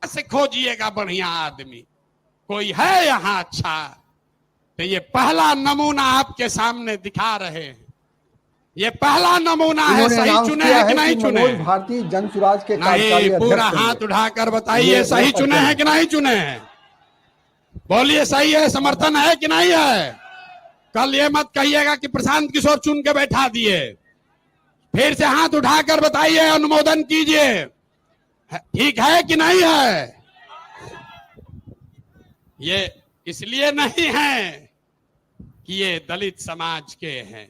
से खोजिएगा बढ़िया आदमी, कोई है यहाँ अच्छा? तो ये पहला नमूना आपके सामने दिखा रहे हैं, ये पहला नमूना है। सही चुने हैं कि नहीं चुने? मनोज भारती जनसुराज के नहीं, कार्यकारी पूरा अध्यक्ष हाथ उठाकर बताइए सही चुने हैं कि नहीं चुने हैं? बोलिए सही है, समर्थन है कि नहीं है? कल ये मत कहिएगा कि प्रशांत किशोर चुन के बैठा दिए। फिर से हाथ उठाकर बताइए, अनुमोदन कीजिए, ठीक है कि नहीं है? ये इसलिए नहीं है कि ये दलित समाज के हैं,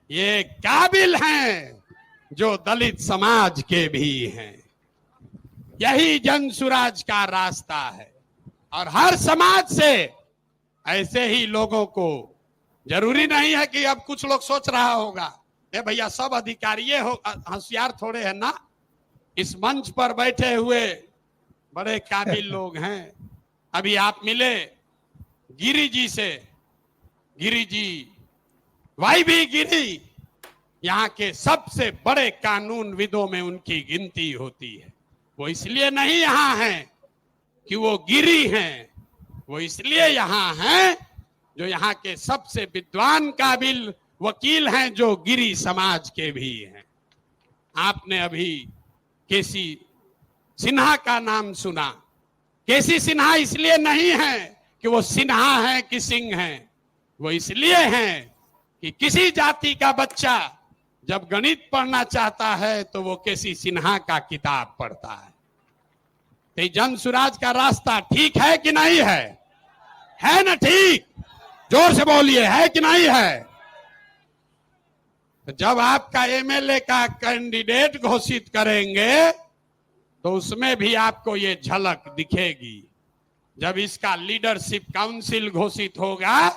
ये काबिल हैं जो दलित समाज के भी हैं। यही जनसुराज का रास्ता है और हर समाज से ऐसे ही लोगों को, जरूरी नहीं है कि अब कुछ लोग सोच रहा होगा ए भैया सब अधिकारी हो, होशियार थोड़े हैं ना, इस मंच पर बैठे हुए बड़े काबिल लोग हैं। अभी आप मिले गिरी जी से, गिरी जी वाईवी गिरी यहाँ के सबसे बड़े कानून विदों में उनकी गिनती होती है। वो इसलिए नहीं यहाँ हैं कि वो गिरी हैं, वो इसलिए यहाँ हैं जो यहाँ के सबसे विद्वान काबिल वकील हैं, जो गिरी समाज के भी हैं। आपने अभी केसी सिन्हा का नाम सुना। केसी सिन्हा इसलिए नहीं है कि वो सिन्हा है कि सिंह है, वो इसलिए हैं कि किसी जाति का बच्चा जब गणित पढ़ना चाहता है तो वो केसी सिन्हा का किताब पढ़ता है। तो जनसुराज का रास्ता ठीक है कि नहीं है? है ना ठीक? जोर से बोलिए, है कि नहीं है? तो जब आपका एमएलए का कैंडिडेट घोषित करेंगे तो उसमें भी आपको ये झलक दिखेगी। जब इसका लीडरशिप काउंसिल घोषित होगा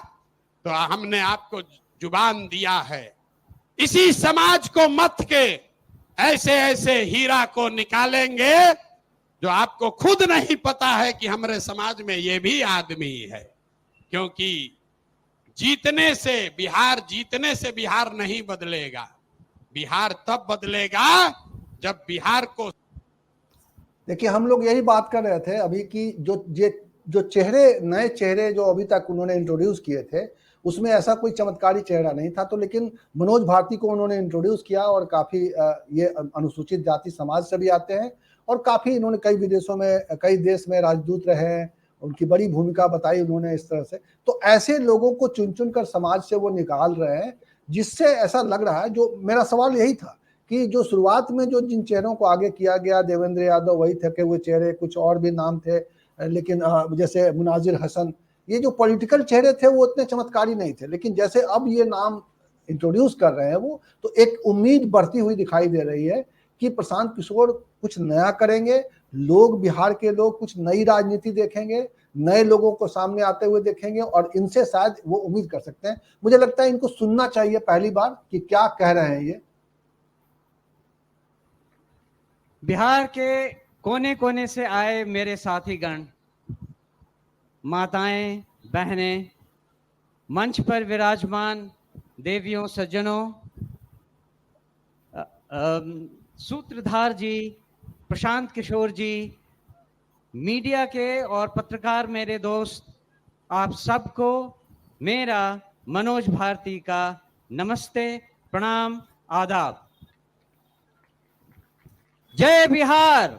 तो हमने आपको जुबान दिया है, इसी समाज को मत के ऐसे ऐसे हीरा को निकालेंगे जो आपको खुद नहीं पता है कि हमारे समाज में ये भी आदमी है। क्योंकि जीतने से बिहार नहीं बदलेगा। बिहार तब बदलेगा जब बिहार को, देखिए हम लोग यही बात कर रहे थे अभी कि जो चेहरे, नए चेहरे जो अभी तक उन्होंने इंट्रोड्यूस किए थे, उसमें ऐसा कोई चमत्कारी चेहरा नहीं था। तो लेकिन मनोज भारती को उन्होंने इंट्रोड्यूस किया और काफ़ी ये अनुसूचित जाति समाज से भी आते हैं और काफ़ी इन्होंने कई विदेशों में, कई देश में राजदूत रहे हैं, उनकी बड़ी भूमिका बताई उन्होंने इस तरह से। तो ऐसे लोगों को चुन चुन कर समाज से वो निकाल रहे हैं, जिससे ऐसा लग रहा है, जो मेरा सवाल यही था कि जो शुरुआत में जो जिन चेहरों को आगे किया गया, देवेंद्र यादव वही थके हुए चेहरे, कुछ और भी नाम थे, लेकिन जैसे मुनाजिर हसन, ये जो पॉलिटिकल चेहरे थे वो उतने चमत्कारी नहीं थे। लेकिन जैसे अब ये नाम इंट्रोड्यूस कर रहे हैं वो, तो एक उम्मीद बढ़ती हुई दिखाई दे रही है कि प्रशांत किशोर कुछ नया करेंगे, लोग, बिहार के लोग कुछ नई राजनीति देखेंगे, नए लोगों को सामने आते हुए देखेंगे और इनसे शायद वो उम्मीद कर सकते हैं। मुझे लगता है इनको सुनना चाहिए पहली बार कि क्या कह रहे हैं ये। बिहार के कोने कोने से आए मेरे साथीगण, माताएं, बहनें, मंच पर विराजमान देवियों, सज्जनों, सूत्रधार जी, प्रशांत किशोर जी, मीडिया के और पत्रकार मेरे दोस्त, आप सबको मेरा मनोज भारती का नमस्ते, प्रणाम, आदाब। जय बिहार।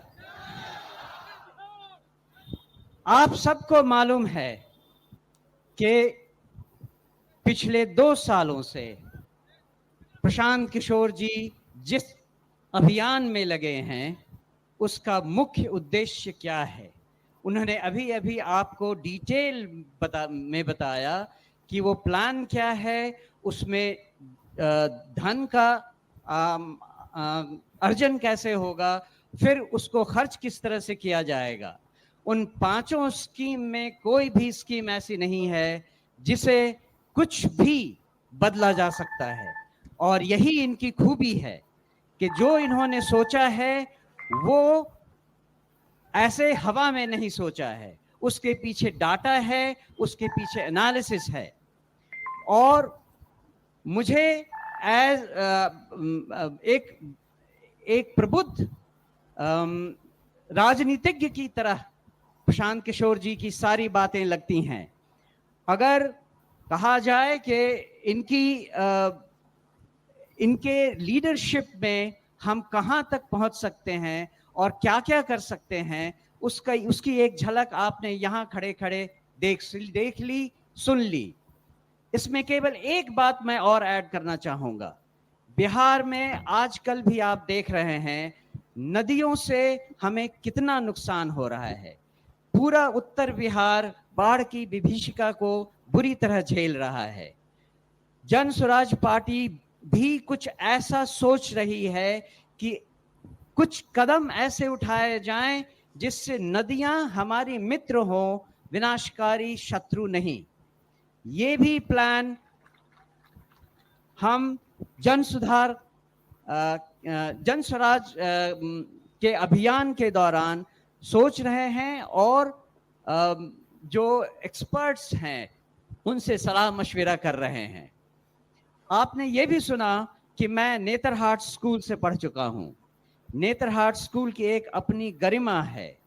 आप सबको मालूम है कि पिछले 2 सालों से प्रशांत किशोर जी जिस अभियान में लगे हैं उसका मुख्य उद्देश्य क्या है। उन्होंने अभी अभी आपको डिटेल में बताया कि वो प्लान क्या है, उसमें धन का अर्जन कैसे होगा, फिर उसको खर्च किस तरह से किया जाएगा। उन 5 स्कीम में कोई भी स्कीम ऐसी नहीं है जिसे कुछ भी बदला जा सकता है। और यही इनकी खूबी है कि जो इन्होंने सोचा है वो ऐसे हवा में नहीं सोचा है, उसके पीछे डाटा है, उसके पीछे एनालिसिस है। और मुझे एक प्रबुद्ध राजनीतिज्ञ की तरह प्रशांत किशोर जी की सारी बातें लगती हैं। अगर कहा जाए कि इनके लीडरशिप में हम कहां तक पहुंच सकते हैं और क्या क्या कर सकते हैं, उसकी एक झलक आपने यहां खड़े खड़े देख ली, सुन ली। इसमें केवल एक बात मैं और ऐड करना चाहूंगा। बिहार में आजकल भी आप देख रहे हैं नदियों से हमें कितना नुकसान हो रहा है। पूरा उत्तर बिहार बाढ़ की विभीषिका को बुरी तरह झेल रहा है। जन स्वराज पार्टी भी कुछ ऐसा सोच रही है कि कुछ कदम ऐसे उठाए जाएं जिससे नदियां हमारी मित्र हों, विनाशकारी शत्रु नहीं। ये भी प्लान हम जन स्वराज के अभियान के दौरान सोच रहे हैं और जो एक्सपर्ट्स हैं उनसे सलाह मशविरा कर रहे हैं। आपने ये भी सुना कि मैं नेतरहाट स्कूल से पढ़ चुका हूं। नेतरहाट स्कूल की एक अपनी गरिमा है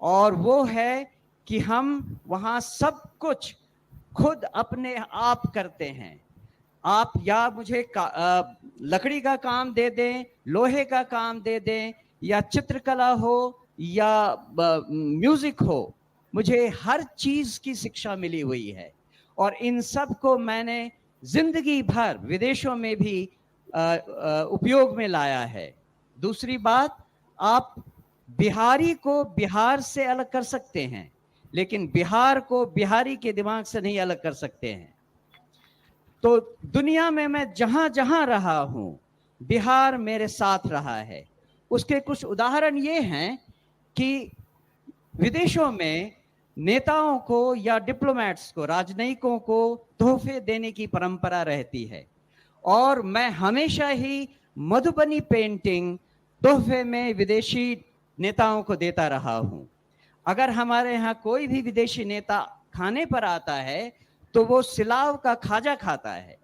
और वो है कि हम वहां सब कुछ खुद अपने आप करते हैं। आप या मुझे लकड़ी का काम दे दें, लोहे का काम दे दें, या चित्रकला हो या म्यूजिक हो, मुझे हर चीज की शिक्षा मिली हुई है और इन सब को मैंने जिंदगी भर विदेशों में भी उपयोग में लाया है। दूसरी बात, आप बिहारी को बिहार से अलग कर सकते हैं, लेकिन बिहार को बिहारी के दिमाग से नहीं अलग कर सकते हैं। तो दुनिया में मैं जहां जहां रहा हूं, बिहार मेरे साथ रहा है। उसके कुछ उदाहरण ये हैं कि विदेशों में नेताओं को या डिप्लोमेट्स को, राजनयिकों को तोहफे देने की परंपरा रहती है और मैं हमेशा ही मधुबनी पेंटिंग तोहफे में विदेशी नेताओं को देता रहा हूं। अगर हमारे यहाँ कोई भी विदेशी नेता खाने पर आता है तो वो सिलाव का खाजा खाता है।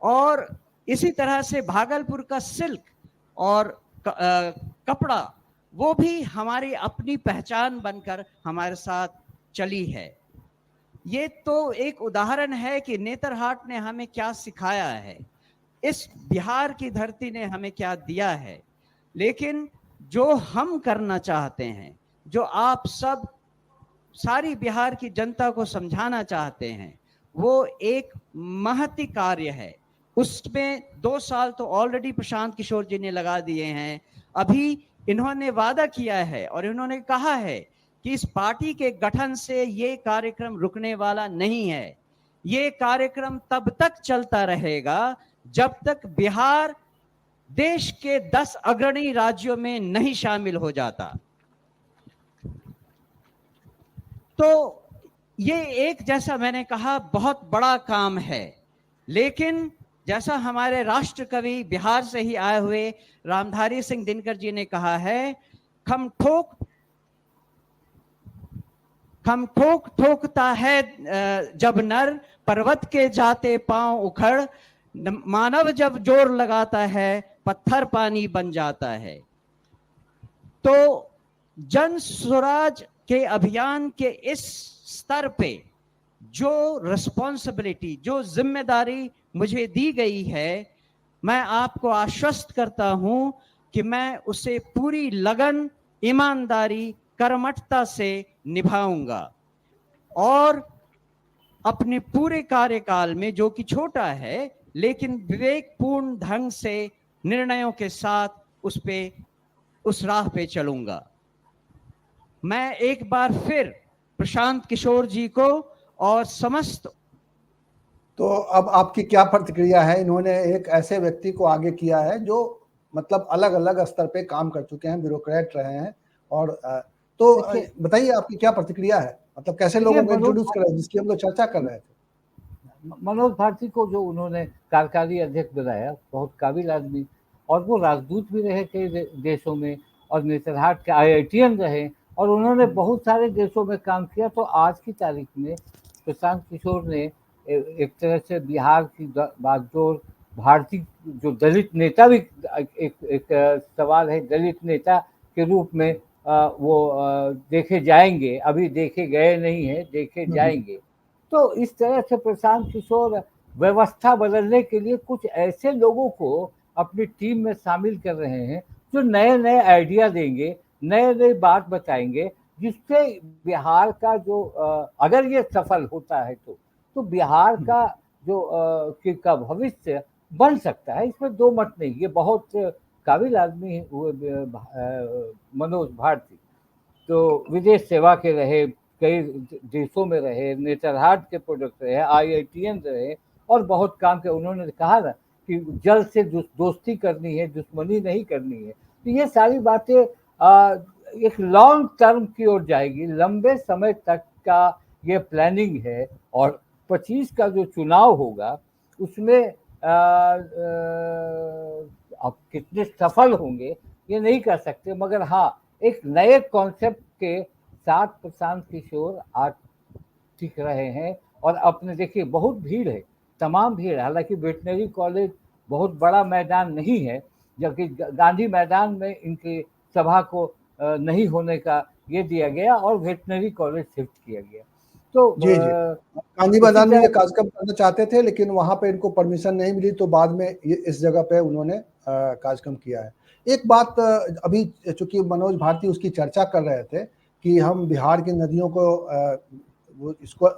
और इसी तरह से भागलपुर का सिल्क और कपड़ा, वो भी हमारी अपनी पहचान बनकर हमारे साथ चली है। ये तो एक उदाहरण है कि नेतरहाट ने हमें क्या सिखाया है, इस बिहार की धरती ने हमें क्या दिया है। लेकिन जो हम करना चाहते हैं, जो आप सब सारी बिहार की जनता को समझाना चाहते हैं, वो एक महती कार्य है। उसमें 2 साल तो ऑलरेडी प्रशांत किशोर जी ने लगा दिए हैं। अभी इन्होंने वादा किया है और इन्होंने कहा है कि इस पार्टी के गठन से ये कार्यक्रम रुकने वाला नहीं है। ये कार्यक्रम तब तक चलता रहेगा जब तक बिहार देश के 10 अग्रणी राज्यों में नहीं शामिल हो जाता। तो ये एक, जैसा मैंने कहा, बहुत बड़ा काम है। लेकिन जैसा हमारे राष्ट्र कवि बिहार से ही आए हुए रामधारी सिंह दिनकर जी ने कहा है, खम ठोक ठोकता है जब नर, पर्वत के जाते पांव उखड़, मानव जब जोर लगाता है पत्थर पानी बन जाता है। तो जन स्वराज के अभियान के इस स्तर पे जो रिस्पॉन्सिबिलिटी, जो जिम्मेदारी मुझे दी गई है, मैं आपको आश्वस्त करता हूं कि मैं उसे पूरी लगन, ईमानदारी, कर्मठता से निभाऊंगा और अपने पूरे कार्यकाल में, जो कि छोटा है लेकिन विवेकपूर्ण ढंग से निर्णयों के साथ उस राह पे चलूंगा। मैं एक बार फिर प्रशांत किशोर जी को और समस्त, तो अब आपकी क्या प्रतिक्रिया है? इन्होंने एक ऐसे व्यक्ति को आगे किया है जो मतलब अलग अलग स्तर पे काम कर चुके हैं, ब्यूरोक्रेट रहे हैं, और तो बताइए आपकी क्या प्रतिक्रिया है? मतलब कैसे लोगों को इंट्रोड्यूस कर रहे हैं, जिसकी हम लोग चर्चा कर रहे थे। मनोज भारती को जो उन्होंने कार्यकारी अध्यक्ष बनाया, बहुत काबिल आदमी, और वो राजदूत भी रहे कई देशों में और नेतरहाट के IITian रहे और उन्होंने बहुत सारे देशों में काम किया। तो आज की तारीख में प्रशांत किशोर ने एक तरह से बिहार की बागडोर, भारतीय जो दलित नेता भी एक सवाल है, दलित नेता के रूप में देखे जाएंगे, अभी देखे गए नहीं हैं, देखे जाएंगे। तो इस तरह से प्रशांत किशोर व्यवस्था बदलने के लिए कुछ ऐसे लोगों को अपनी टीम में शामिल कर रहे हैं जो नए नए आइडिया देंगे, नए नए बात बताएंगे, जिससे बिहार का जो अगर ये सफल होता है तो बिहार का जो का भविष्य बन सकता है, इसमें दो मत नहीं। ये बहुत काबिल आदमी हुए मनोज भारती, तो विदेश सेवा के रहे, कई देशों में रहे, नेतरहाट के प्रोडक्ट रहे, IITian रहे और बहुत काम के। उन्होंने कहा ना कि जल्द से दोस्ती करनी है, दुश्मनी नहीं करनी है। तो ये सारी बातें एक लॉन्ग टर्म की ओर जाएगी, लंबे समय तक का ये प्लानिंग है। और 25 का जो चुनाव होगा उसमें अब कितने सफल होंगे ये नहीं कह सकते, मगर हाँ एक नए कॉन्सेप्ट के साथ प्रशांत किशोर आज टिक रहे हैं। और अपने देखिए बहुत भीड़ है, तमाम भीड़। हालांकि वेटनरी कॉलेज बहुत बड़ा मैदान नहीं है, जबकि गांधी मैदान में इनकी सभा को नहीं होने का ये दिया गया और वेटनरी कॉलेज शिफ्ट किया गया। तो जी जी, गांधी मैदान में ये कार्यक्रम करना चाहते थे, लेकिन वहां पे इनको परमिशन नहीं मिली, तो बाद में ये इस जगह पे उन्होंने कार्यक्रम किया है। एक बात अभी चूंकि मनोज भारती उसकी चर्चा कर रहे थे कि हम बिहार की नदियों को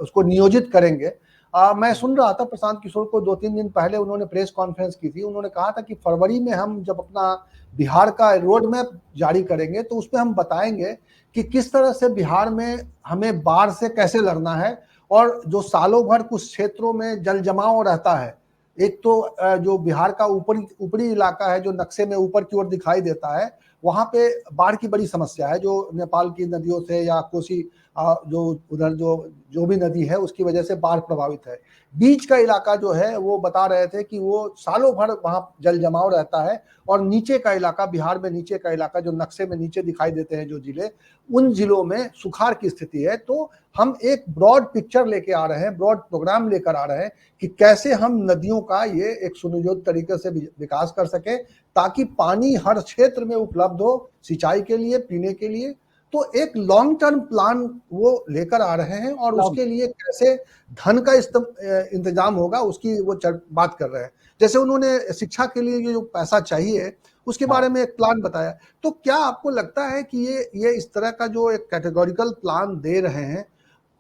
उसको नियोजित करेंगे। मैं सुन रहा था प्रशांत किशोर को 2-3 दिन पहले उन्होंने प्रेस कॉन्फ्रेंस की थी। उन्होंने कहा था कि फरवरी में हम जब अपना बिहार का रोड मैप जारी करेंगे तो उसमें हम बताएंगे कि किस तरह से बिहार में हमें बाढ़ से कैसे लड़ना है, और जो सालों भर कुछ क्षेत्रों में जल जमाव रहता है। एक तो जो बिहार का ऊपरी इलाका है जो नक्शे में ऊपर की ओर दिखाई देता है, वहां पे बाढ़ की बड़ी समस्या है, जो नेपाल की नदियों से या कोसी जो उधर जो भी नदी है उसकी वजह से बाढ़ प्रभावित है। बीच का इलाका जो है वो बता रहे थे कि वो सालों भर वहां जल जमाव रहता है, और नीचे का इलाका, बिहार में नीचे का इलाका जो नक्शे में नीचे दिखाई देते हैं जो जिले, उन जिलों में सुखाड़ की स्थिति है। तो हम एक ब्रॉड पिक्चर लेके आ रहे हैं, ब्रॉड प्रोग्राम लेकर आ रहे हैं कि कैसे हम नदियों का ये एक सुनियोजित तरीके से विकास कर सके, ताकि पानी हर क्षेत्र में उपलब्ध हो, सिंचाई के लिए, पीने के लिए। तो एक लॉन्ग टर्म प्लान वो लेकर आ रहे हैं, और उसके लिए कैसे धन का इंतजाम होगा उसकी वो बात कर रहे हैं। जैसे उन्होंने शिक्षा के लिए जो पैसा चाहिए उसके बारे में एक प्लान बताया। तो क्या आपको लगता है कि ये इस तरह का जो एक कैटेगोरिकल प्लान दे रहे हैं,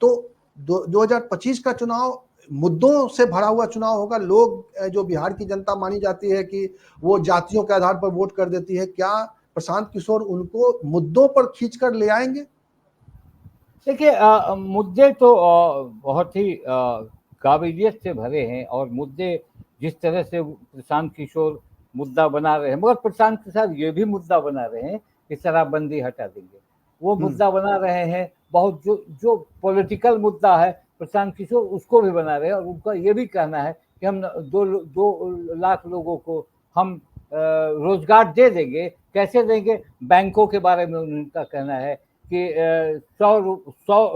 तो 2025 का चुनाव मुद्दों से भरा हुआ चुनाव होगा? लोग जो बिहार की जनता मानी जाती है कि वो जातियों के आधार पर वोट कर देती है, क्या प्रशांत किशोर उनको मुद्दों पर खींच कर ले आएंगे? देखिए मुद्दे तो बहुत ही काबिलियत से भरे हैं, और मुद्दे जिस तरह से प्रशांत किशोर मुद्दा बना रहे हैं, मगर प्रशांत के साथ ये भी मुद्दा बना रहे हैं कि शराबबंदी हटा देंगे, वो मुद्दा बना रहे हैं। बहुत जो पॉलिटिकल मुद्दा है प्रशांत किशोर उसको भी बना रहे हैं, और उनका ये भी कहना है कि हम 2 लाख लोगों को हम रोजगार दे देंगे। कैसे देंगे? बैंकों के बारे में उनका कहना है कि 100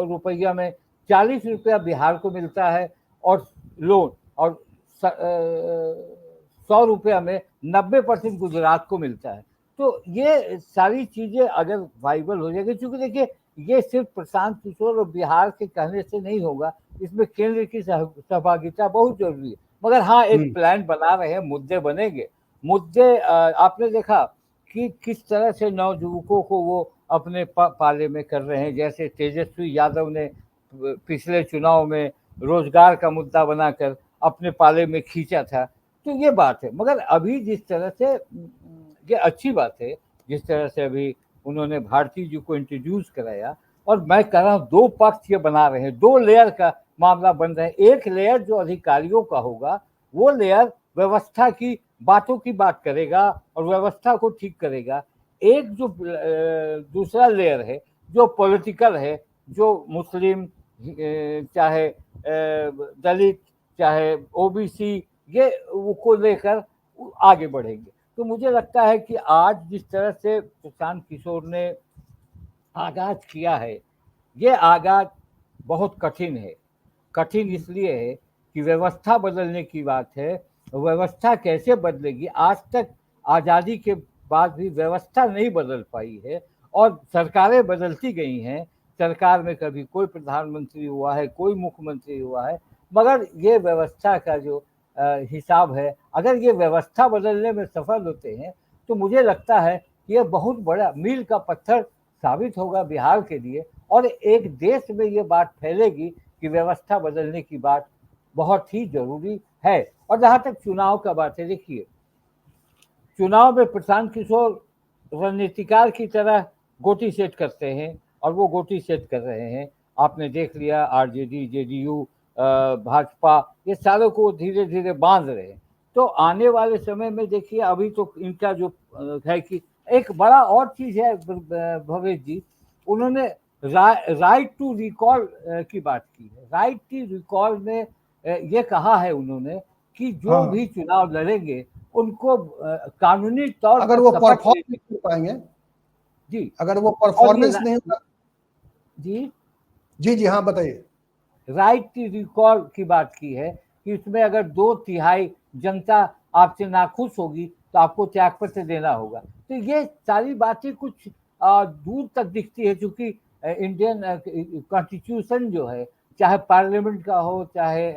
रुपया में 40 रुपया बिहार को मिलता है और लोन, और 100 रुपया में 90% गुजरात को मिलता है। तो ये सारी चीजें अगर वाइबल हो जाएगी, क्योंकि देखिए ये सिर्फ प्रशांत किशोर और बिहार के कहने से नहीं होगा, इसमें केंद्र की सहभागिता बहुत जरूरी है। मगर हाँ एक प्लान बना रहे हैं, मुद्दे बनेंगे। मुद्दे आपने देखा कि किस तरह से नवयुवकों को वो अपने पाले में कर रहे हैं। जैसे तेजस्वी यादव ने पिछले चुनाव में रोजगार का मुद्दा बनाकर अपने पाले में खींचा था। तो ये बात है। मगर अभी जिस तरह से ये अच्छी बात है जिस तरह से अभी उन्होंने भारती जी को इंट्रोड्यूस कराया, और मैं कह रहा हूँ 2 पक्ष ये बना रहे हैं, 2 लेयर का मामला बन रहा है। एक लेयर जो अधिकारियों का होगा, वो लेयर व्यवस्था की बातों की बात करेगा और व्यवस्था को ठीक करेगा। एक जो दूसरा लेयर है जो पॉलिटिकल है, जो मुस्लिम चाहे दलित चाहे ओबीसी, ये को लेकर आगे बढ़ेंगे। तो मुझे लगता है कि आज जिस तरह से प्रशांत किशोर ने आगाज किया है, ये आगाज बहुत कठिन है। कठिन इसलिए है कि व्यवस्था बदलने की बात है। व्यवस्था कैसे बदलेगी? आज तक आज़ादी के बाद भी व्यवस्था नहीं बदल पाई है, और सरकारें बदलती गई हैं, सरकार में कभी कोई प्रधानमंत्री हुआ है, कोई मुख्यमंत्री हुआ है, मगर ये व्यवस्था का जो हिसाब है, अगर ये व्यवस्था बदलने में सफल होते हैं तो मुझे लगता है कि ये बहुत बड़ा मील का पत्थर साबित होगा बिहार के लिए, और एक देश में ये बात फैलेगी कि व्यवस्था बदलने की बात बहुत ही जरूरी है। और जहाँ तक चुनाव का बात है, देखिए चुनाव में प्रशांत किशोर रणनीतिकार की तरह गोटी सेट करते हैं और वो गोटी सेट कर रहे हैं। आपने देख लिया आरजेडी, जेडीयू, भाजपा, ये सारों को धीरे धीरे बांध रहे हैं। तो आने वाले समय में देखिए अभी तो इनका जो है कि एक बड़ा और चीज है भवेश जी, उन्होंने राइट टू रिकॉल की बात की है। राइट टू रिकॉल में ये कहा है उन्होंने कि जो हाँ। भी चुनाव लड़ेंगे उनको कानूनी तौर अगर पर वो शपथ परफॉर्म लेनी- नहीं कर पाएंगे, जी अगर वो और ये परफॉर्मेंस नहीं होगा। जी जी जी हाँ बताइए। राइट टू रिकॉल की बात की है कि उसमें अगर 2/3 जनता आपसे नाखुश होगी तो आपको त्यागपत्र देना होगा। तो ये सारी बातें कुछ दूर तक दिखती है, क्योंकि इंडियन कॉन्स्टिट्यूशन जो है, चाहे पार्लियामेंट का हो चाहे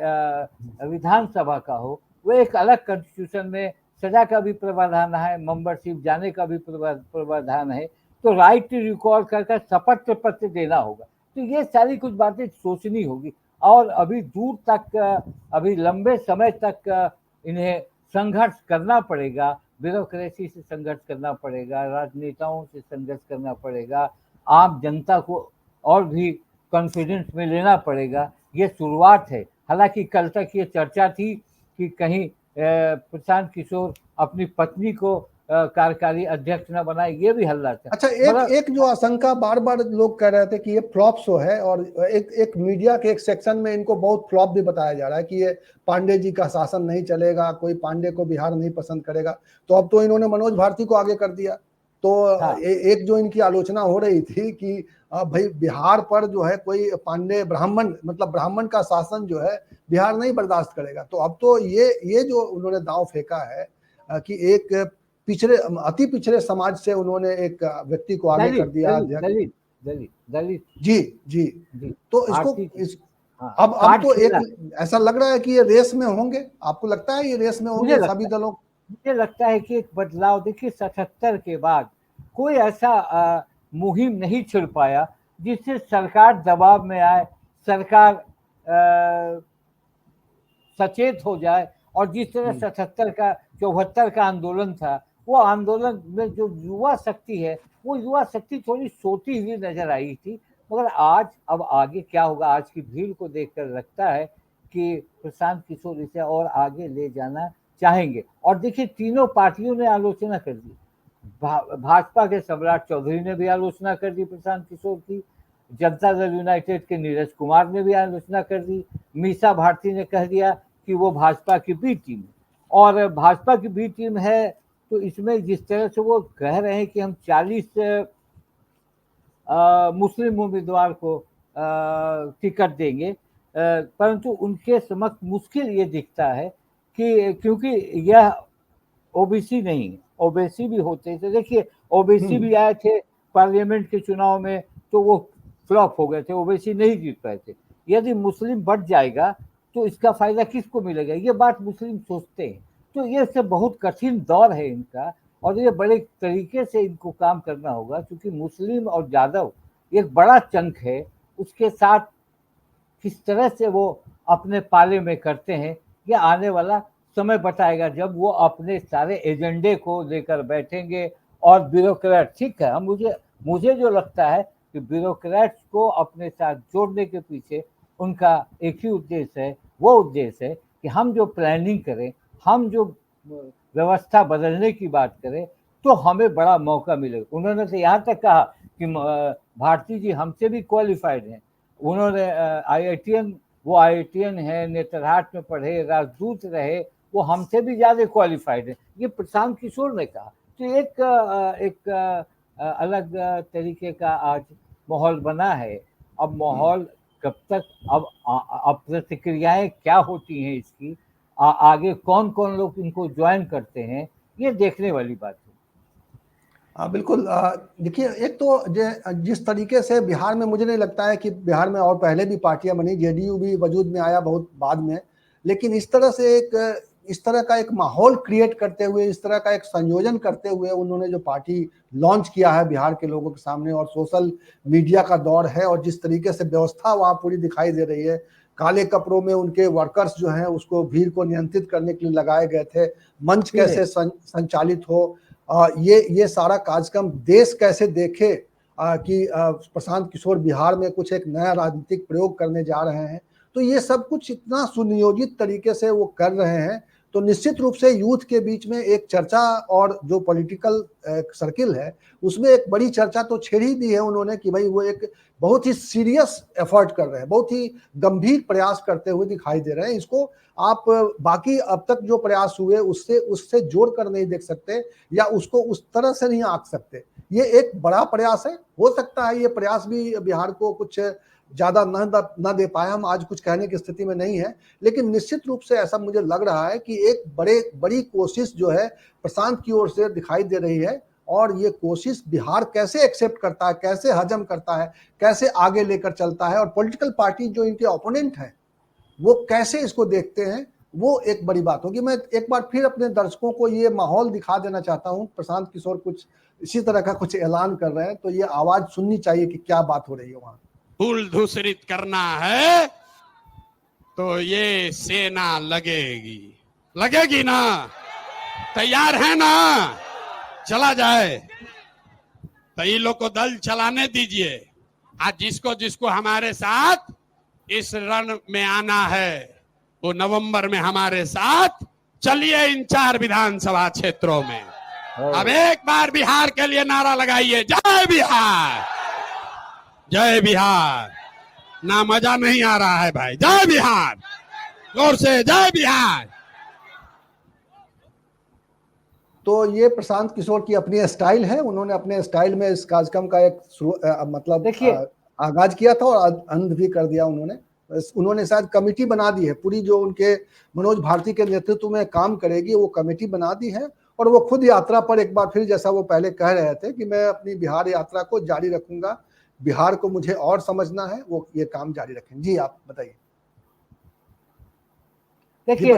विधानसभा का हो, वो एक अलग कॉन्स्टिट्यूशन में सजा का भी प्रावधान है, मेंबरशिप जाने का भी प्रावधान है। तो राइट टू रिकॉल कर शपथ पत्र देना होगा। तो ये सारी कुछ बातें सोचनी होगी, और अभी दूर तक अभी लंबे समय तक इन्हें संघर्ष करना पड़ेगा, ब्यूरोक्रेसी से संघर्ष करना पड़ेगा, राजनेताओं से संघर्ष करना पड़ेगा, आम जनता को और भी कॉन्फिडेंस में लेना पड़ेगा। ये शुरुआत है। हालांकि कल तक ये चर्चा थी कि कहीं प्रशांत किशोर अपनी पत्नी को कार्यकारी अध्यक्ष न बनाए, ये भी हल्ला था। अच्छा, एक जो आशंका बार बार लोग कह रहे थे कि ये फ्लॉप शो है, और एक मीडिया के एक सेक्शन में इनको बहुत फ्लॉप भी बताया जा रहा है कि ये पांडे जी का शासन नहीं चलेगा, कोई पांडे को बिहार नहीं पसंद करेगा। तो अब तो इन्होंने मनोज भारती को आगे कर दिया। तो हाँ। एक जो इनकी आलोचना हो रही थी कि भाई बिहार पर जो है कोई पांडे ब्राह्मण, मतलब ब्राह्मण का शासन जो है बिहार नहीं बर्दाश्त करेगा। तो अब तो ये जो उन्होंने दांव फेंका है कि एक पिछड़े, अति पिछड़े समाज से उन्होंने एक व्यक्ति को आगे कर दिया। दलित दलित दलित जी जी। जी। तो इसको हाँ, अब तो एक ऐसा लग रहा है कि ये रेस में होंगे। आपको लगता है ये रेस में होंगे सभी दलों? मुझे लगता है कि एक बदलाव, देखिए 77 के बाद कोई ऐसा मुहिम नहीं छिड़ पाया जिससे सरकार दबाव में आए, सरकार सचेत हो जाए। और जिस तरह 77 का 74 का आंदोलन था, वो आंदोलन में जो युवा शक्ति है, वो युवा शक्ति थोड़ी सोती हुई नजर आई थी। मगर आज अब आगे क्या होगा, आज की भीड़ को देखकर लगता है कि प्रशांत किशोर इसे और आगे ले जाना चाहेंगे। और देखिए तीनों पार्टियों ने आलोचना कर दी। भाजपा के सम्राट चौधरी ने भी आलोचना कर दी प्रशांत किशोर की, जनता दल यूनाइटेड के नीरज कुमार ने भी आलोचना कर दी, मीसा भारती ने कह दिया कि वो भाजपा की बी टीम है। और भाजपा की बी टीम है तो इसमें जिस तरह से वो कह रहे हैं कि हम 40 मुस्लिम उम्मीदवार को टिकट देंगे, परंतु उनके समक्ष मुश्किल ये दिखता है कि क्योंकि यह ओबीसी नहीं है, ओबीसी भी होते थे। देखिए ओबीसी भी आए थे पार्लियामेंट के चुनाव में तो वो फ्लॉप हो गए थे, ओबीसी नहीं जीत पाए थे। यदि मुस्लिम बढ़ जाएगा तो इसका फायदा किसको मिलेगा, ये बात मुस्लिम सोचते हैं। तो ये सब बहुत कठिन दौर है इनका, और ये बड़े तरीके से इनको काम करना होगा, क्योंकि मुस्लिम और यादव एक बड़ा चंक है, उसके साथ किस तरह से वो अपने पाले में करते हैं ये आने वाला समय बताएगा, जब वो अपने सारे एजेंडे को लेकर बैठेंगे। और ब्यूरोक्रेट, ठीक है, मुझे जो लगता है कि ब्यूरोक्रेट्स को अपने साथ जोड़ने के पीछे उनका एक ही उद्देश्य है, वो उद्देश्य है कि हम जो प्लानिंग करें, हम जो व्यवस्था बदलने की बात करें तो हमें बड़ा मौका मिलेगा। उन्होंने तो यहाँ तक कहा कि भारती जी हमसे भी क्वालिफाइड हैं, उन्होंने IITN, वो IITN है, नेतरहाट में पढ़े, राजदूत रहे, वो हमसे भी ज्यादा क्वालिफाइड है, ये प्रशांत किशोर ने कहा। तो एक अलग तरीके का आज माहौल बना है। अब माहौल कब तक, अब प्रतिक्रियाएं क्या होती हैं इसकी, आगे कौन कौन लोग इनको ज्वाइन करते हैं, ये देखने वाली बात है। बिल्कुल। देखिए, एक तो जिस तरीके से बिहार में, मुझे नहीं लगता है कि बिहार में और पहले भी पार्टियां बनी, जेडीयू भी वजूद में आया बहुत बाद में, लेकिन इस तरह का एक माहौल क्रिएट करते हुए, इस तरह का एक संयोजन करते हुए उन्होंने जो पार्टी लॉन्च किया है बिहार के लोगों के सामने, और सोशल मीडिया का दौर है, और जिस तरीके से व्यवस्था वहाँ पूरी दिखाई दे रही है, काले कपड़ों में उनके वर्कर्स जो हैं उसको भीड़ को नियंत्रित करने के लिए लगाए गए थे, मंच कैसे संचालित हो, ये सारा कार्यक्रम देश कैसे देखे कि प्रशांत किशोर बिहार में कुछ एक नया राजनीतिक प्रयोग करने जा रहे हैं, तो ये सब कुछ इतना सुनियोजित तरीके से वो कर रहे हैं, तो निश्चित रूप से यूथ के बीच में एक चर्चा, और जो पॉलिटिकल सर्किल है उसमें एक बड़ी चर्चा तो छेड़ ही दी है उन्होंने कि भाई वो एक बहुत ही सीरियस एफर्ट कर रहे हैं, बहुत ही गंभीर प्रयास करते हुए दिखाई दे रहे हैं। इसको आप बाकी अब तक जो प्रयास हुए उससे जोड़ कर नहीं देख सकते, या उसको उस तरह से नहीं आंक सकते। ये एक बड़ा प्रयास है, हो सकता है ये प्रयास भी बिहार को कुछ ज्यादा न दे पाए, हम आज कुछ कहने की स्थिति में नहीं है, लेकिन निश्चित रूप से ऐसा मुझे लग रहा है कि एक बड़ी कोशिश जो है प्रशांत की ओर से दिखाई दे रही है, और ये कोशिश बिहार कैसे एक्सेप्ट करता है, कैसे हजम करता है, कैसे आगे लेकर चलता है, और पॉलिटिकल पार्टी जो इनके ओपोनेंट हैं वो कैसे इसको देखते हैं, वो एक बड़ी बात होगी। मैं एक बार फिर अपने दर्शकों को ये माहौल दिखा देना चाहता हूँ, प्रशांत किशोर कुछ इसी तरह का कुछ ऐलान कर रहे हैं, तो ये आवाज सुननी चाहिए कि क्या बात हो रही है वहां। फूल धूसरित करना है तो ये सेना लगेगी ना, तैयार है ना, चला जाए। तो ये लोग को दल चलाने दीजिए। आज जिसको जिसको हमारे साथ इस रण में आना है वो नवंबर में हमारे साथ चलिए इन 4 विधानसभा क्षेत्रों में। अब एक बार बिहार के लिए नारा लगाइए, जय बिहार, जय बिहार। ना मजा नहीं आ रहा है भाई, जय बिहार, जोर से जय बिहार। तो ये प्रशांत किशोर की अपनी स्टाइल है, उन्होंने अपने स्टाइल में इस कार्यक्रम का एक मतलब देखिए आगाज किया था और अंत भी कर दिया उन्होंने शायद कमेटी बना दी है पूरी, जो उनके मनोज भारती के नेतृत्व में काम करेगी, वो कमेटी बना दी है, और वो खुद यात्रा पर एक बार फिर, जैसा वो पहले कह रहे थे कि मैं अपनी बिहार यात्रा को जारी रखूंगा, बिहार को मुझे और समझना है, वो ये काम जारी रखें। जी आप बताइए। देखिए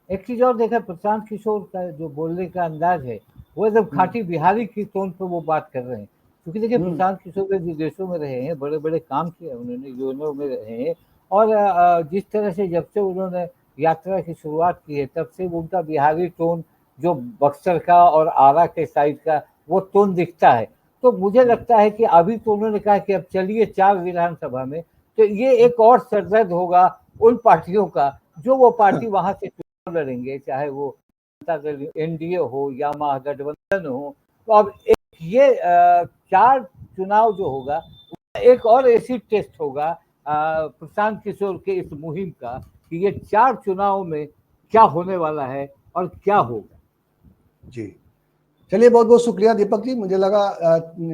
एक चीज और देखा, प्रशांत किशोर का जो बोलने का अंदाज है वो एकदम खाटी बिहारी की टोन पर वो बात कर रहे हैं, क्योंकि देखिए प्रशांत किशोर के विदेशों में रहे हैं, बड़े बड़े काम किए उन्होंने, यूएनओ में रहे हैं, और जिस तरह से जब से उन्होंने यात्रा की शुरुआत की है तब से उनका बिहारी टोन, जो बक्सर का और आरा के साइड का वो टोन दिखता है। तो मुझे लगता है कि अभी तो उन्होंने कहा कि अब चलिए 4 विधानसभा में, तो ये एक और सरदर्द होगा उन पार्टियों का जो वो पार्टी वहां से चुनाव लड़ेंगे, चाहे वो एनडीए हो या महागठबंधन हो। तो अब ये 4 चुनाव जो होगा एक और एसिड टेस्ट होगा प्रशांत किशोर के इस मुहिम का, कि ये 4 चुनाव में क्या होने वाला है और क्या होगा। जी चलिए, बहुत बहुत शुक्रिया दीपक जी, मुझे लगा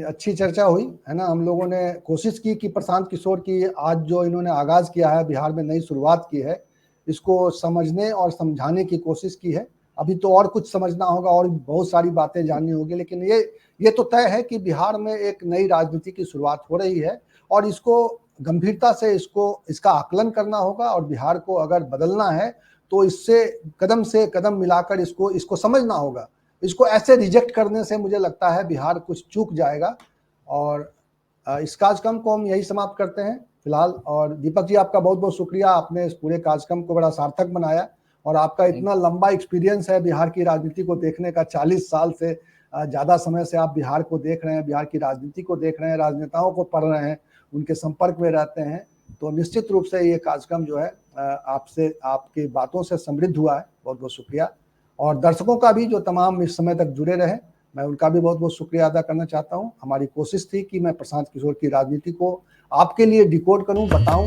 अच्छी चर्चा हुई है ना। हम लोगों ने कोशिश की कि प्रशांत किशोर की आज जो इन्होंने आगाज किया है, बिहार में नई शुरुआत की है, इसको समझने और समझाने की कोशिश की है। अभी तो और कुछ समझना होगा और बहुत सारी बातें जाननी होगी, लेकिन ये तो तय है कि बिहार में एक नई राजनीति की शुरुआत हो रही है, और इसको गंभीरता से इसका आकलन करना होगा, और बिहार को अगर बदलना है तो इससे कदम मिलाकर इसको समझना होगा। इसको ऐसे रिजेक्ट करने से मुझे लगता है बिहार कुछ चूक जाएगा, और इस कार्यक्रम को हम यही समाप्त करते हैं फिलहाल। और दीपक जी, आपका बहुत बहुत शुक्रिया, आपने इस पूरे कार्यक्रम को बड़ा सार्थक बनाया, और आपका इतना लंबा एक्सपीरियंस है बिहार की राजनीति को देखने का, 40 साल से ज़्यादा समय से आप बिहार को देख रहे हैं, बिहार की राजनीति को देख रहे हैं, राजनेताओं को पढ़ रहे हैं, उनके संपर्क में रहते हैं, तो निश्चित रूप से ये कार्यक्रम जो है आपसे, आपकी बातों से समृद्ध हुआ है। बहुत बहुत शुक्रिया। और दर्शकों का भी जो तमाम इस समय तक जुड़े रहे, मैं उनका भी बहुत बहुत शुक्रिया अदा करना चाहता हूं। हमारी कोशिश थी कि मैं प्रशांत किशोर की राजनीति को आपके लिए डिकोड करूं, बताऊं,